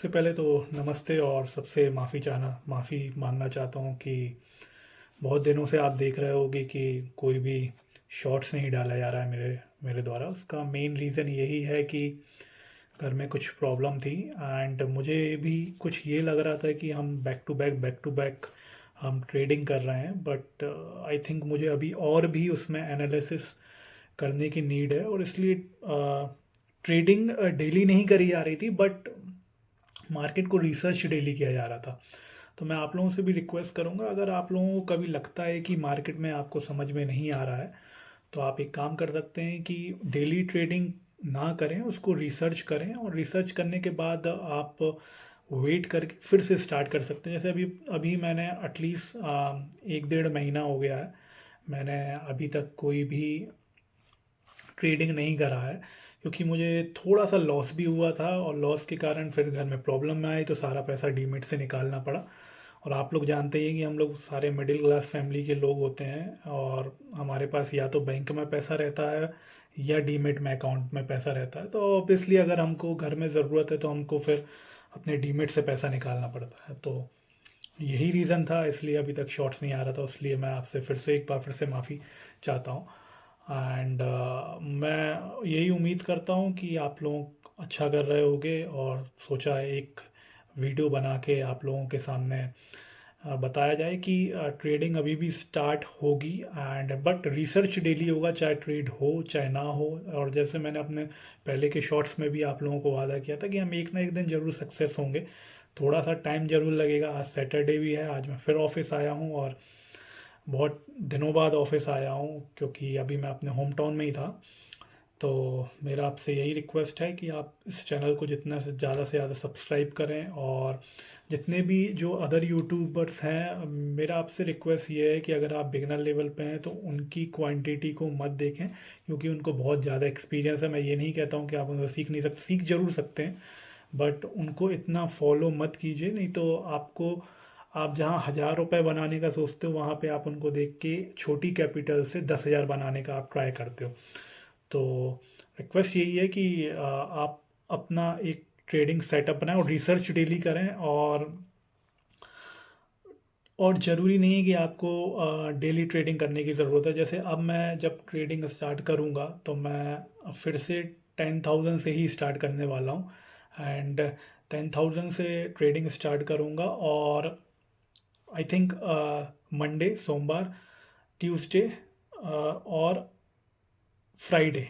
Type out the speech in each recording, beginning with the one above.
सबसे पहले तो नमस्ते और सबसे माफ़ी मांगना चाहता हूँ कि बहुत दिनों से आप देख रहे होगे कि कोई भी शॉर्ट्स नहीं डाला जा रहा है मेरे मेरे द्वारा। उसका मेन रीज़न यही है कि घर में कुछ प्रॉब्लम थी एंड मुझे भी कुछ ये लग रहा था कि हम बैक टू बैक हम ट्रेडिंग कर रहे हैं, बट आई थिंक मुझे अभी और भी उसमें एनालिसिस करने की नीड है और इसलिए ट्रेडिंग डेली नहीं करी जा रही थी, बट मार्केट को रिसर्च डेली किया जा रहा था। तो मैं आप लोगों से भी रिक्वेस्ट करूंगा, अगर आप लोगों को कभी लगता है कि मार्केट में आपको समझ में नहीं आ रहा है तो आप एक काम कर सकते हैं कि डेली ट्रेडिंग ना करें, उसको रिसर्च करें और रिसर्च करने के बाद आप वेट करके फिर से स्टार्ट कर सकते हैं। जैसे अभी अभी मैंने एटलीस्ट 1 डेढ़ महीना हो गया है, मैंने अभी तक कोई भी ट्रेडिंग नहीं करा है, क्योंकि मुझे थोड़ा सा लॉस भी हुआ था और लॉस के कारण फिर घर में प्रॉब्लम में आई तो सारा पैसा डीमेट से निकालना पड़ा। और आप लोग जानते ही हैं कि हम लोग सारे मिडिल क्लास फैमिली के लोग होते हैं और हमारे पास या तो बैंक में पैसा रहता है या डीमेट में अकाउंट में पैसा रहता है, तो ऑब्वियसली अगर हमको घर में ज़रूरत है तो हमको फिर अपने डीमेट से पैसा निकालना पड़ता है। तो यही रीज़न था, इसलिए अभी तक शॉर्ट्स नहीं आ रहा था, इसलिए मैं आपसे फिर से एक बार फिर से माफ़ी चाहता हूँ। एंड मैं यही उम्मीद करता हूँ कि आप लोग अच्छा कर रहे होगे और सोचा है एक वीडियो बना के आप लोगों के सामने बताया जाए कि ट्रेडिंग अभी भी स्टार्ट होगी एंड बट रिसर्च डेली होगा, चाहे ट्रेड हो चाहे ना हो। और जैसे मैंने अपने पहले के शॉर्ट्स में भी आप लोगों को वादा किया था कि हम एक ना एक दिन ज़रूर सक्सेस होंगे। थोड़ा सा टाइम ज़रूर लगेगा, आज सैटरडे भी है, आज मैं फिर ऑफिस आया हूँ और बहुत दिनों बाद ऑफिस आया हूँ क्योंकि अभी मैं अपने होम टाउन में ही था। तो मेरा आपसे यही रिक्वेस्ट है कि आप इस चैनल को जितना से ज़्यादा सब्सक्राइब करें और जितने भी जो अदर यूट्यूबर्स हैं, मेरा आपसे रिक्वेस्ट ये है कि अगर आप बिगनर लेवल पे हैं तो उनकी क्वांटिटी को मत देखें, क्योंकि उनको बहुत ज़्यादा एक्सपीरियंस है। मैं ये नहीं कहता हूँ कि आप उनसे सीख नहीं सकते, सीख जरूर सकते हैं, बट उनको इतना फॉलो मत कीजिए, नहीं तो आपको आप जहाँ 1,000 रुपये बनाने का सोचते हो वहाँ पे आप उनको देख के छोटी कैपिटल से 10,000 बनाने का आप ट्राई करते हो। तो रिक्वेस्ट यही है कि आप अपना एक ट्रेडिंग सेटअप बनाएं और रिसर्च डेली करें। और ज़रूरी नहीं है कि आपको डेली ट्रेडिंग करने की ज़रूरत है। जैसे अब मैं जब ट्रेडिंग स्टार्ट करूँगा तो मैं फिर से 10,000 से ही स्टार्ट करने वाला हूँ एंड 10,000 से ट्रेडिंग स्टार्ट करूँगा। और आई थिंक मंडे, सोमवार, ट्यूसडे और फ्राइडे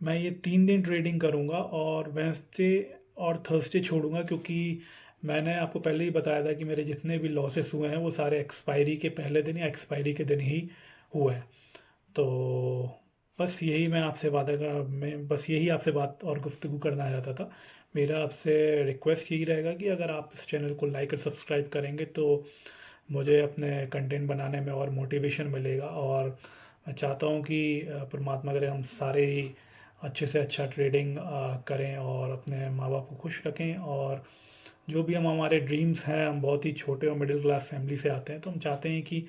मैं ये 3 दिन ट्रेडिंग करूँगा और वेंसडे और थर्सडे छोड़ूंगा, क्योंकि मैंने आपको पहले ही बताया था कि मेरे जितने भी लॉसेस हुए हैं वो सारे एक्सपायरी के पहले दिन या एक्सपायरी के दिन ही हुए हैं। तो बस यही मैं आपसे वादा कर मैं बस यही आपसे बात और गुफ्तगू करना चाहता था। मेरा आपसे रिक्वेस्ट यही रहेगा कि अगर आप इस चैनल को लाइक और सब्सक्राइब करेंगे तो मुझे अपने कंटेंट बनाने में और मोटिवेशन मिलेगा। और मैं चाहता हूँ कि परमात्मा करे हम सारे ही अच्छे से अच्छा ट्रेडिंग करें और अपने माँ बाप को खुश रखें। और जो भी हम हमारे ड्रीम्स हैं, हम बहुत ही छोटे और मिडिल क्लास फैमिली से आते हैं, तो हम चाहते हैं कि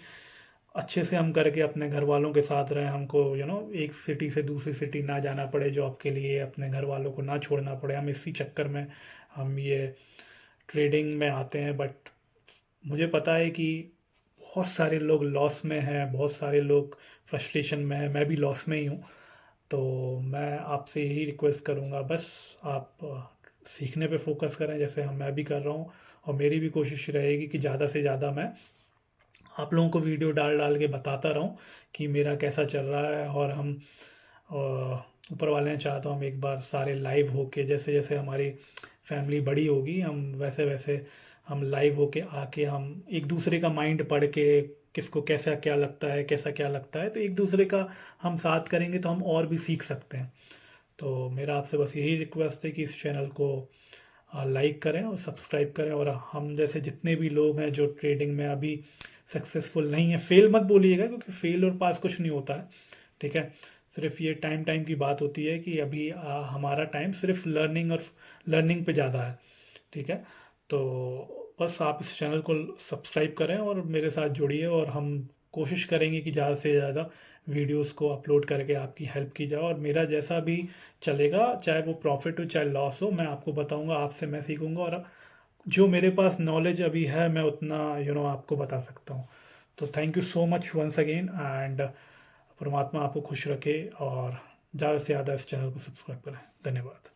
अच्छे से हम करके अपने घर वालों के साथ रहें। हमको एक सिटी से दूसरी सिटी ना जाना पड़े जॉब के लिए, अपने घर वालों को ना छोड़ना पड़े। हम इसी चक्कर में हम ये ट्रेडिंग में आते हैं। बट मुझे पता है कि बहुत सारे लोग लॉस में हैं, बहुत सारे लोग फ्रस्ट्रेशन में हैं, मैं भी लॉस में ही हूँ। तो मैं आपसे यही रिक्वेस्ट करूँगा, बस आप सीखने पे फोकस करें जैसे हम मैं भी कर रहा हूँ। और मेरी भी कोशिश रहेगी कि ज़्यादा से ज़्यादा मैं आप लोगों को वीडियो डाल डाल के बताता रहूं कि मेरा कैसा चल रहा है। और हम ऊपर वाले ने चाहा तो हम एक बार सारे लाइव होके, जैसे जैसे हमारी फैमिली बड़ी होगी हम वैसे वैसे हम लाइव होके आके हम एक दूसरे का माइंड पढ़ के किसको कैसा क्या लगता है, कैसा क्या लगता है, तो एक दूसरे का हम साथ करेंगे तो हम और भी सीख सकते हैं। तो मेरा आपसे बस यही रिक्वेस्ट है कि इस चैनल को लाइक करें और सब्सक्राइब करें। और हम जैसे जितने भी लोग हैं जो ट्रेडिंग में अभी सक्सेसफुल नहीं है, फेल मत बोलिएगा, क्योंकि फेल और पास कुछ नहीं होता है, ठीक है। सिर्फ ये टाइम टाइम की बात होती है कि अभी हमारा टाइम सिर्फ लर्निंग पे ज़्यादा है, ठीक है। तो बस आप इस चैनल को सब्सक्राइब करें और मेरे साथ जुड़िए और हम कोशिश करेंगे कि ज़्यादा से ज़्यादा वीडियोस को अपलोड करके आपकी हेल्प की जाए, और मेरा जैसा भी चलेगा, चाहे वो प्रॉफिट हो चाहे लॉस हो, मैं आपको बताऊंगा, आपसे मैं सीखूंगा, और जो मेरे पास नॉलेज अभी है मैं उतना आपको बता सकता हूँ। तो thank you so much once again, and परमात्मा आपको खुश रखे, और ज़्यादा से ज़्यादा इस चैनल को सब्सक्राइब करें। धन्यवाद।